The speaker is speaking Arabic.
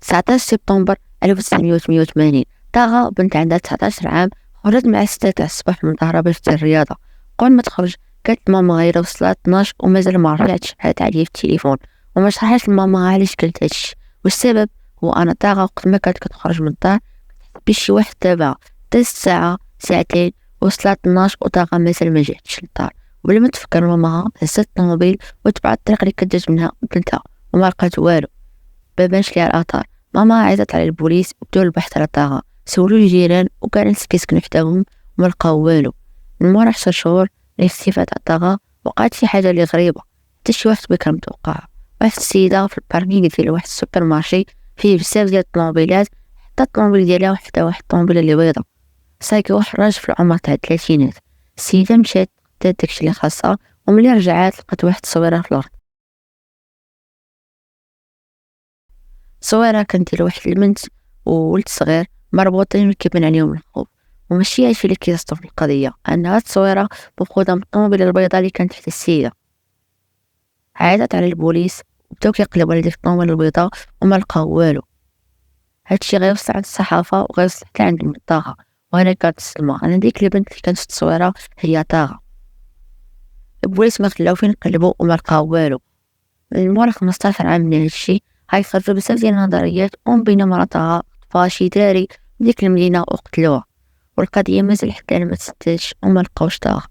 19 سبتمبر 1988 طاغة بنت عندها 19 عام خرجت مع 6 تاع الصباح من الظهرة باش دير الرياضة. قبل ما تخرج قالت ماما غير وصلت 12 ومازال ما رجعتش، شحالات عليا في التليفون وما شرحش لماما علاش قلت هادشي. والسبب هو انا طاغة وقت ما كانت كتخرج من الدار بشي شي واحد تابعها. دازت ساعة ساعتين وصلت 12 وطاغة مازال ما جاتش للدار. وبلا ما تفكر ماماها هزت الطوموبيل وتبعت الطريق اللي كدات منها وبنتها وما لقات والو، بانش ليها الاثار. ماما عيطت على البوليس وبداو البحث على طاغة، سولو الجيران وكاع الناس كيسكنوا حداهم وما لقاو والو. من مورا 10 شهور الاختفاء تاع طاغة وقعت شي حاجه اللي غريبه، حتى شي واحد ما كان متوقعها. واحد السيده في الباركينغ ديال واحد السوبر مارشي فيه بزاف ديال الطوموبيلات، حتى الطوموبيل ديالها وحتى واحد الطوموبيله اللي بيضة. سايق واحد راجل في العمر تاع الثلاثينات. السيده مشات دات داكشي اللي خاصها، وملي رجعات لقات واحد التصويره في الارض. التصويره كانت ديال واحد البنت وولد صغير مربوطين كيبان عليهم الخوف. وماشي هادشي اللي كيصدم في القضيه، انها التصويره مأخوذه من الطوموبيله البيضاء اللي كانت تحت السيده. عيطت على البوليس وبداو كيقلبوا على ديك الطوموبيله البيضاء وما لقاو والو. هادشي غيوصل عند الصحافه وغيوصل حتى عند طاغة. وانا كانت الصدمه، انا ديك البنت اللي كانت في التصويره هي طاغة. البوليس ما خلاو فين قلبوا وما لقاو والو. من مورا 15 عام من هادشي غيخرجوا بزاف ديال النظريات، ومن بين مراتها طفا شي داري من ديك المدينه وقتلوها. والقضيه مازال حتى ما تسداتش وما لقاوش طاغة.